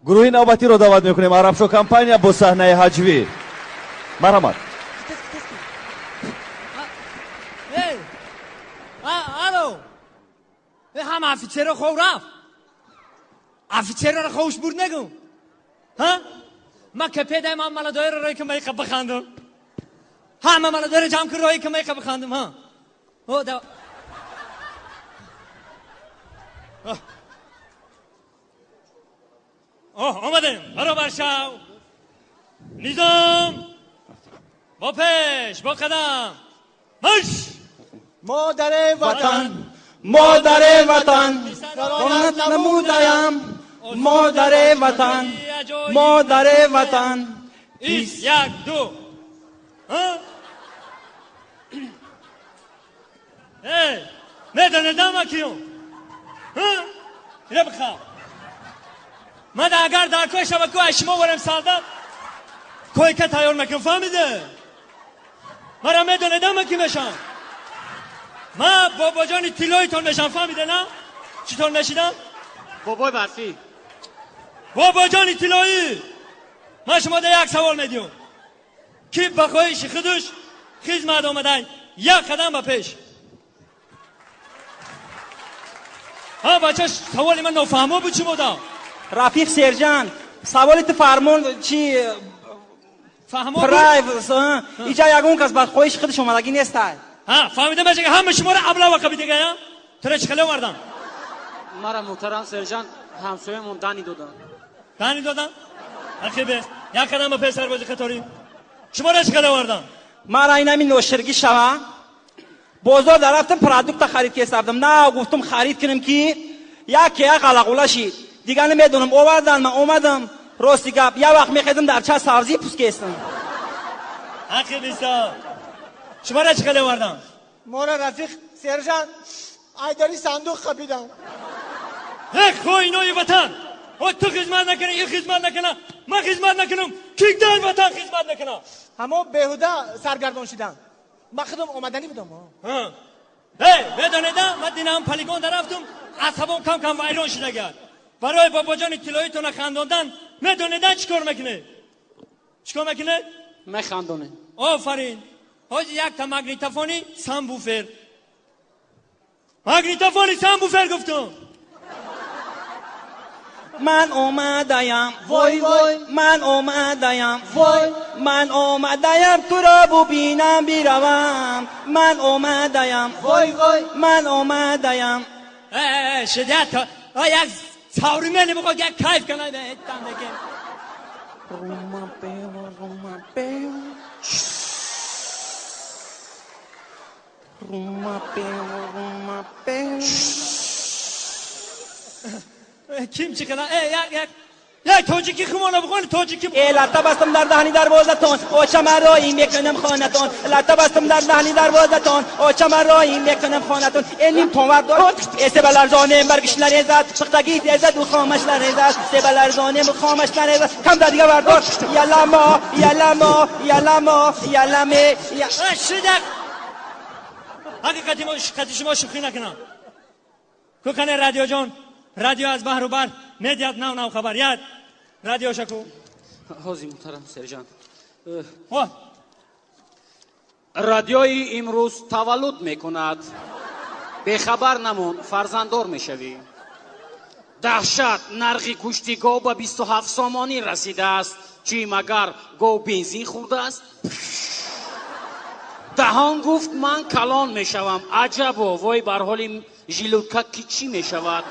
گروه نوبتی رو دعوت میکنیم. عربشو کمپانیا با صحنه هجوی. مرحمت. الو هم افیچر رو خو رفت افیچر رو خوش برد نگم ها ما که پیدا من مالا دایر روی که میخه بخندم همه مالا دایر جمع کن روی که میخه بخندم ها او دا آمدیم برابر شو نظام با پیش با قدم مش مادر وطن مادر وطن رونت نمودایم مادر وطن مادر وطن ایست یک دو میدانه کیون اینه بخواه من اگر در کوی شبکه اشما ورم سالده کوی که تیار نکن فهمیده مرا میدانه کی میشم من بابا جانی تیلوی تون میشم فهمیده نه چطور نشیدم بابای برفی بابا جانی تیلوی من شما ده یک سوال میدیم کی بخواهیش خودش خدمت آمدن یک قدم به پیش ها بچه سوالی من نفهمه بود چی بودا رفیق سرجان سوالت فرمون چی فهمه بود پرایوس اینجا یگون کس بعد خودش خودش اومدگی نیست ها فهمیده باشه که همه شما رو ابلا وقت دیگه یا تو چه خلو مردم مرا محترم سرجان همسایه‌مون دانی دادن عقیبه یک قدم به پیش سرباز خطاری شما رو چه خلو مردم مرا این همین نوشرگی شوه بازار در رفتم پرادکت خرید که استردم نه گفتم خرید کنم که یک قلقوله شید دیگه نمیدونم آوردن من اومدم راستی گپ یه وقت میخیدم در چه سارزی پوست کستم حقی بیستا شما را چه خیلی وردم مورا رفیق سرجان ایداری صندوق خبیدم یک خوینوی وطن و تو خدمت نکنه این خدمت نکنه من خدمت نکنم کیک دن وطن خدمت نکنه همه بهوده سرگردان شدن من خودم اومدنی بودم بدانه ده من دینم پلیگون در رفتم عصبم کم کم ویران شده گرد برای بابا جان تیلایتون خنداندن میدونه ده چیکار میکنه میخندونه آفرین حاجی یک تا مگنیتوفونی سامبوفر گفتم من اومدایم وای وای من اومدایم وای من اومدایم تو را ببینم بیروم من اومدایم وای وای من اومدایم شدیت یک ساوری منی بخواه یک کیف کنه روما بیو کیم چی کنه یک توجیکی خمانه بخونه توجیکی لطه بستم در دهنی دروازتون آچم رایی میکنم خانتون لطه بستم در دهنی دروازتون آچم رایی میکنم خانتون اینیم تومردون سبلرزانم برگش نریزد سختگی تیزد و خامش نریزد سبلرزانم و خامش نریزد کم در دیگه بردار یلمه شدق حقیقتی شما شوخی نکنم که کنه رادیو جان رادیو از بحر و بر میدید نو خبر یاد رادیو شکو حاضی محترم سرجان رادیوی امروز تولد میکند به خبر نمون فرزنددار میشوی دهشت نرخ گوشت گاو به 27 سامانی رسیده است چی مگر گاو بنزین خورده است دهان گفت من کلان میشوم عجبا وای بر حال ژیلوکا کی چی میشود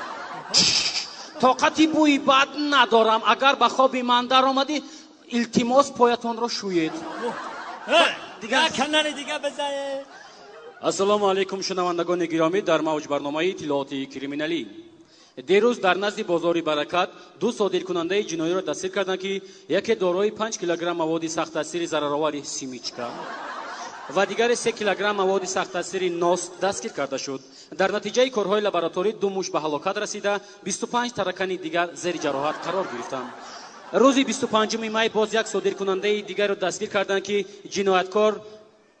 طاقتی بوی بد ندارم اگر به خواب من در آمدی التماس پایتون رو شوید دیگه کنن دیگه بزنه السلام علیکم شنوندگان گرامی در موج برنامه اطلاعات کریمینالی دیروز در نزد بازار برکت دو صادر کننده جنایی را دستگیر کردند که یکی دارای 5 کیلوگرم مواد سخت تاثیر ضررآور سیمیچکا و دیگر 3 کیلوگرم مواد سخت تاثیر ناس دستگیر کرده شد. در نتیجه کارهای لابراتوری دو موش به هلاکت رسیده 25 ترکان دیگر زیر جراحت قرار گرفتند. روز 25 می باز یک صادر کننده دیگر را دستگیر کردند که جنایتکار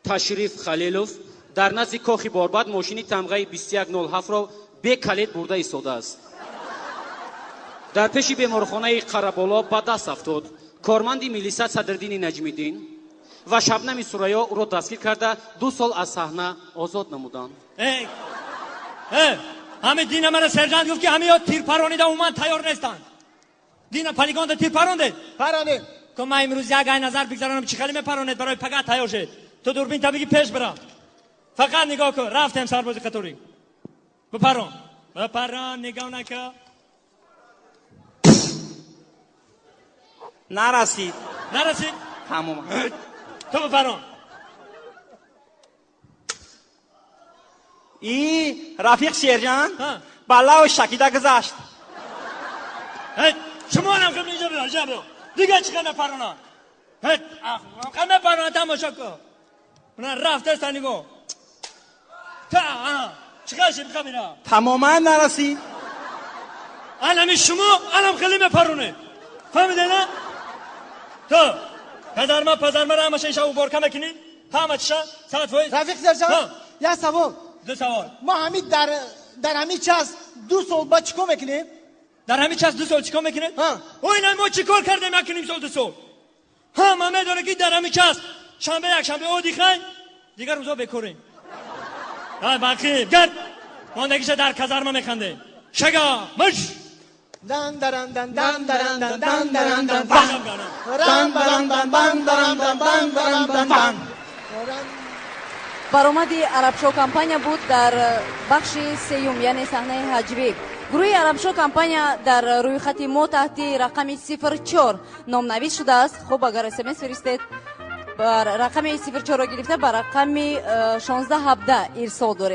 تشریف خلیلوف در نزد کاخ باربد ماشین تمغه 2107 را به کلید برده ایستاده است. дар пеши беморхонаи қараболо ба даст афтод корманди милисат Садриддини Наҷмиддин ва Шабнами Сурайё ӯро дастгир карда 2 сол аз саҳна озод намуданд. همه دینا مرا سرجان گفت که همه ها تیر پرانیده اومد تیار نیستن. دینا پلیگان ده تیر پرانده. پرانه. که من امروز یک ای نظر بگذارم چی خیلی پرانید برای پگاه تیار شد. تو دوربین تا بگی پیش برم. فقط نگاه کن. رفتم سرباز قطوری. بپران نگاه نکن. نرسید. تمام. تو بپران. ای رفیق سرجان بالا و شکیده گذاشت. شما هم خیلی اینجا برو دیگه چی کنه پرانان خیلی پرانان تماشا کن من رفته سنگو چی کنه شیب خمینا تماما نرسید. الان شما الان خیلی مپرونه فهمیده نه تو پدرما را همه شیشه و برکه میکنی همه چیشه ساعت فویز رفیق سرجان یه سوال دو سوال ما همین در همین چاس 2 سال با چیکار میکنیم؟ در همین چاس 2 سال چیکار میکنیم؟ او اینا ما چیکار کردیم میکنیم سال 2 سال همه میدونه که در همین چاس شنبه یک شنبه او دیخواین دیگر روزا بکوریم باقی گرد ماندگیش در کازارما میخنده شگا مش دن درن دن دن درن دن دن درن دن دن برآمدی عربشو کمپانیا بود در بخش سیوم یعنی صحنه هجوی. گروه عربشو کمپانیا در روی خط ما تحت رقم 04 نامنویس شده است. خب اگر SMS فرستید بر رقم 04 را گرفته بر رقم 1617 ارسال دارید.